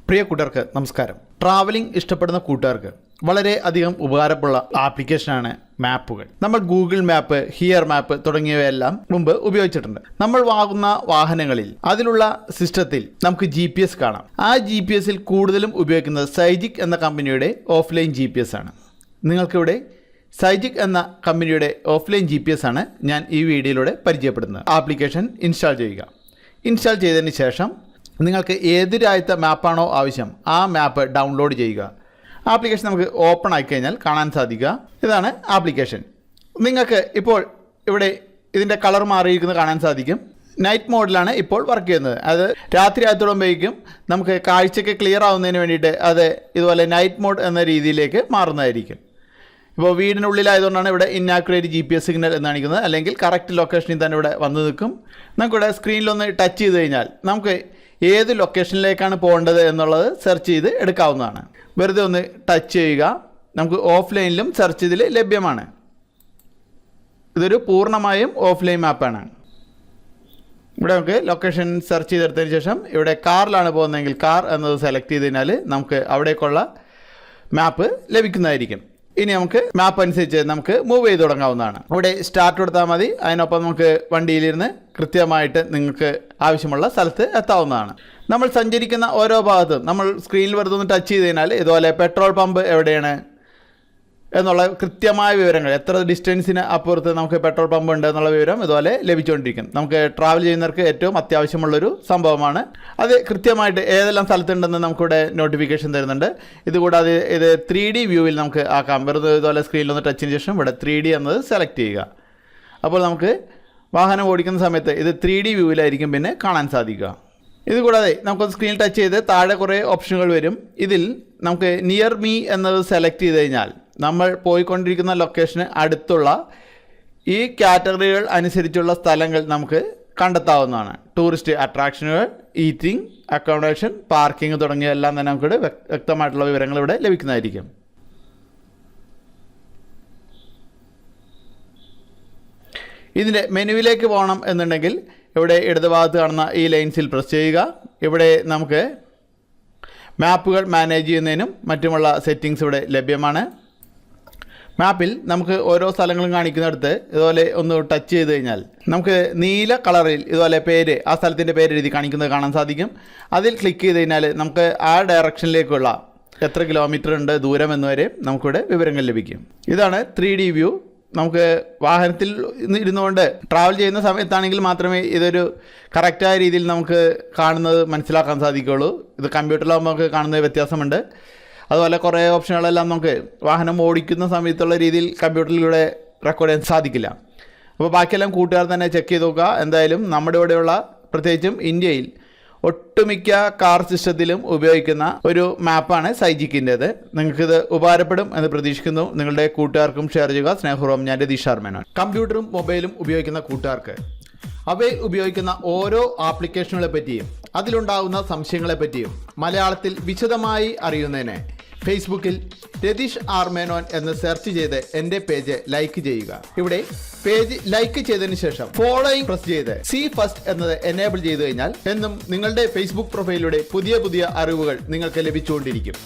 പ്രിയ കൂട്ടുകാർക്ക് നമസ്കാരം. ട്രാവലിംഗ് ഇഷ്ടപ്പെടുന്ന കൂട്ടുകാർക്ക് വളരെ അധികം ഉപകാരമുള്ള ആപ്ലിക്കേഷനാണ് മാപ്പുകൾ. നമ്മൾ ഗൂഗിൾ മാപ്പ്, ഹിയർ മാപ്പ് തുടങ്ങിയവയെല്ലാം മുമ്പ് ഉപയോഗിച്ചിട്ടുണ്ട്. നമ്മൾ വാങ്ങുന്ന വാഹനങ്ങളിൽ അതിലുള്ള സിസ്റ്റത്തിൽ നമുക്ക് GPS കാണാം. ആ GPS കൂടുതലും ഉപയോഗിക്കുന്നത് സൈജിക് എന്ന കമ്പനിയുടെ ഓഫ്ലൈൻ GPS ആണ്. നിങ്ങൾക്കിവിടെ സൈജിക് എന്ന കമ്പനിയുടെ ഓഫ്ലൈൻ GPS ആണ് ഞാൻ ഈ വീഡിയോയിലൂടെ പരിചയപ്പെടുന്നത്. ആപ്ലിക്കേഷൻ ഇൻസ്റ്റാൾ ചെയ്യുക. ഇൻസ്റ്റാൾ ചെയ്തതിന് ശേഷം നിങ്ങൾക്ക് ഏത് രാജ്യത്തെ മാപ്പാണോ ആവശ്യം ആ മാപ്പ് ഡൗൺലോഡ് ചെയ്യുക. ആപ്ലിക്കേഷൻ നമുക്ക് ഓപ്പൺ ആയിക്കഴിഞ്ഞാൽ കാണാൻ സാധിക്കുക ഇതാണ് ആപ്ലിക്കേഷൻ. നിങ്ങൾക്ക് ഇപ്പോൾ ഇവിടെ ഇതിൻ്റെ കളർ മാറിയിരിക്കുന്നത് കാണാൻ സാധിക്കും. നൈറ്റ് മോഡിലാണ് ഇപ്പോൾ വർക്ക് ചെയ്യുന്നത്. അത് രാത്രി ആകുമ്പോഴേക്കും നമുക്ക് കാഴ്ചയ്ക്ക് ക്ലിയർ ആവുന്നതിന് വേണ്ടിയിട്ട് അത് ഇതുപോലെ നൈറ്റ് മോഡ് എന്ന രീതിയിലേക്ക് മാറുന്നതായിരിക്കും. ഇപ്പോൾ വീടിനുള്ളിലായതുകൊണ്ടാണ് ഇവിടെ ഇന്നാക്യുറേറ്റ് GPS സിഗ്നൽ എന്ന് കാണിക്കുന്നത്. അല്ലെങ്കിൽ കറക്റ്റ് ലൊക്കേഷനിൽ തന്നെ ഇവിടെ വന്ന് നിൽക്കും. നമുക്കിവിടെ സ്ക്രീനിലൊന്ന് ടച്ച് ചെയ്ത് കഴിഞ്ഞാൽ നമുക്ക് ഏത് ലൊക്കേഷനിലേക്കാണ് പോകേണ്ടത് എന്നുള്ളത് സെർച്ച് ചെയ്ത് എടുക്കാവുന്നതാണ്. വെറുതെ ഒന്ന് ടച്ച് ചെയ്യുക. നമുക്ക് ഓഫ്ലൈനിലും സെർച്ച് ഇതിൽ ലഭ്യമാണ്. ഇതൊരു പൂർണ്ണമായും ഓഫ്ലൈൻ മാപ്പാണ്. ഇവിടെ നമുക്ക് ലൊക്കേഷൻ സെർച്ച് ചെയ്തെടുത്തതിന് ശേഷം ഇവിടെ കാറിലാണ് പോകുന്നതെങ്കിൽ കാർ എന്നത് സെലക്ട് ചെയ്ത് കഴിഞ്ഞാൽ നമുക്ക് അവിടേക്കുള്ള മാപ്പ് ലഭിക്കുന്നതായിരിക്കും. ഇനി നമുക്ക് മാപ്പ് അനുസരിച്ച് നമുക്ക് മൂവ് ചെയ്ത് തുടങ്ങാവുന്നതാണ്. ഇവിടെ സ്റ്റാർട്ട് കൊടുത്താൽ മതി. അതിനൊപ്പം നമുക്ക് വണ്ടിയിലിരുന്ന് കൃത്യമായിട്ട് നിങ്ങൾക്ക് ആവശ്യമുള്ള സ്ഥലത്ത് എത്താവുന്നതാണ്. നമ്മൾ സഞ്ചരിക്കുന്ന ഓരോ ഭാഗത്തും നമ്മൾ സ്ക്രീനിൽ വെറുതെ ഒന്ന് ടച്ച് ചെയ്ത് കഴിഞ്ഞാൽ ഇതുപോലെ പെട്രോൾ പമ്പ് എവിടെയാണ് എന്നുള്ള കൃത്യമായ വിവരങ്ങൾ, എത്ര ഡിസ്റ്റൻസിന് അപ്പുറത്ത് നമുക്ക് പെട്രോൾ പമ്പ് ഉണ്ട് എന്നുള്ള വിവരം ഇതുപോലെ ലഭിച്ചുകൊണ്ടിരിക്കും. നമുക്ക് ട്രാവൽ ചെയ്യുന്നവർക്ക് ഏറ്റവും അത്യാവശ്യമുള്ളൊരു സംഭവമാണ്. അത് കൃത്യമായിട്ട് ഏതെല്ലാം സ്ഥലത്തുണ്ടെന്ന് നമുക്കിവിടെ നോട്ടിഫിക്കേഷൻ തരുന്നുണ്ട്. ഇതുകൂടാതെ ഇത് 3D വ്യൂവിൽ നമുക്ക് ആക്കാം. വെറുതെ ഇതുപോലെ സ്ക്രീനിലൊന്ന് ടച്ചിന് ശേഷം ഇവിടെ 3D എന്നത് സെലക്ട് ചെയ്യുക. അപ്പോൾ നമുക്ക് വാഹനം ഓടിക്കുന്ന സമയത്ത് ഇത് 3D വ്യൂവിലായിരിക്കും പിന്നെ കാണാൻ സാധിക്കുക. ഇതുകൂടാതെ നമുക്ക് സ്ക്രീനിൽ ടച്ച് ചെയ്ത് താഴെ കുറേ ഓപ്ഷനുകൾ വരും. ഇതിൽ നമുക്ക് നിയർ മീ എന്നത് സെലക്ട് ചെയ്ത് കഴിഞ്ഞാൽ നമ്മൾ പോയിക്കൊണ്ടിരിക്കുന്ന ലൊക്കേഷന് അടുത്തുള്ള ഈ കാറ്റഗറികൾ അനുസരിച്ചുള്ള സ്ഥലങ്ങൾ നമുക്ക് കണ്ടെത്താവുന്നതാണ്. ടൂറിസ്റ്റ് അട്രാക്ഷനുകൾ, ഈറ്റിംഗ്, അക്കോമഡേഷൻ, പാർക്കിംഗ് തുടങ്ങിയവയെല്ലാം തന്നെ നമുക്ക് വ്യക്തമായിട്ടുള്ള വിവരങ്ങൾ ഇവിടെ ലഭിക്കുന്നതായിരിക്കും. ഇതിൻ്റെ മെനുവിലേക്ക് പോകണം എന്നുണ്ടെങ്കിൽ ഇവിടെ ഇടതുഭാഗത്ത് കാണുന്ന ഈ ലൈൻസിൽ പ്രസ് ചെയ്യുക. ഇവിടെ നമുക്ക് മാപ്പുകൾ മാനേജ് ചെയ്യുന്നതിനും മറ്റുമുള്ള സെറ്റിങ്സ് ഇവിടെ ലഭ്യമാണ്. മാപ്പിൽ നമുക്ക് ഓരോ സ്ഥലങ്ങളും കാണിക്കുന്നിടത്ത് ഇതുപോലെ ഒന്ന് ടച്ച് ചെയ്ത് കഴിഞ്ഞാൽ നമുക്ക് നീല കളറിൽ ഇതുപോലെ പേര്, ആ സ്ഥലത്തിൻ്റെ പേര് എഴുതി കാണിക്കുന്നത് കാണാൻ സാധിക്കും. അതിൽ ക്ലിക്ക് ചെയ്ത് കഴിഞ്ഞാൽ നമുക്ക് ആ ഡയറക്ഷനിലേക്കുള്ള എത്ര കിലോമീറ്റർ ഉണ്ട് ദൂരം എന്നുവരെ നമുക്കിവിടെ വിവരങ്ങൾ ലഭിക്കും. ഇതാണ് 3D വ്യൂ. നമുക്ക് വാഹനത്തിൽ ഇരുന്നുകൊണ്ട് ട്രാവൽ ചെയ്യുന്ന സമയത്താണെങ്കിൽ മാത്രമേ ഇതൊരു കറക്റ്റായ രീതിയിൽ നമുക്ക് കാണുന്നത് മനസ്സിലാക്കാൻ സാധിക്കുകയുള്ളൂ. ഇത് കമ്പ്യൂട്ടറിലാകുമ്പോൾ നമുക്ക് കാണുന്നത് വ്യത്യാസമുണ്ട്. അതുപോലെ കുറേ ഓപ്ഷനുകളെല്ലാം നമുക്ക് വാഹനം ഓടിക്കുന്ന സമയത്തുള്ള രീതിയിൽ കമ്പ്യൂട്ടറിലൂടെ റെക്കോർഡ് ചെയ്യാൻ സാധിക്കില്ല. അപ്പോൾ ബാക്കിയെല്ലാം കൂട്ടുകാർ തന്നെ ചെക്ക് ചെയ്ത് നോക്കുക. എന്തായാലും നമ്മുടെ ഇവിടെയുള്ള, പ്രത്യേകിച്ചും ഇന്ത്യയിൽ ഒട്ടുമിക്ക കാർ സിസ്റ്റത്തിലും ഉപയോഗിക്കുന്ന ഒരു മാപ്പാണ് സൈജിക്കിൻ്റേത്. നിങ്ങൾക്കിത് ഉപകാരപ്പെടും എന്ന് പ്രതീക്ഷിക്കുന്നു. നിങ്ങളുടെ കൂട്ടുകാർക്കും ഷെയർ ചെയ്യുക. സ്നേഹപൂർവ്വം ഞാൻ രതീഷ് മേനോൻ. കമ്പ്യൂട്ടറും മൊബൈലും ഉപയോഗിക്കുന്ന കൂട്ടുകാർക്ക് അവയിൽ ഉപയോഗിക്കുന്ന ഓരോ ആപ്ലിക്കേഷനുകളെ പറ്റിയും അതിലുണ്ടാകുന്ന സംശയങ്ങളെ പറ്റിയും മലയാളത്തിൽ വിശദമായി അറിയുന്നതിന് ഫേസ്ബുക്കിൽ രതീഷ് മേനോൻ എന്ന് സെർച്ച് ചെയ്ത് എൻ്റെ പേജ് ലൈക്ക് ചെയ്യുക. ഇവിടെ പേജ് ലൈക്ക് ചെയ്തതിന് ശേഷം ഫോളോയിങ് പ്രസ് ചെയ്ത് സീ ഫസ്റ്റ് എന്നത് എനേബിൾ ചെയ്തു കഴിഞ്ഞാൽ എന്നും നിങ്ങളുടെ ഫേസ്ബുക്ക് പ്രൊഫൈലിലൂടെ പുതിയ അറിവുകൾ നിങ്ങൾക്ക് ലഭിച്ചുകൊണ്ടിരിക്കും.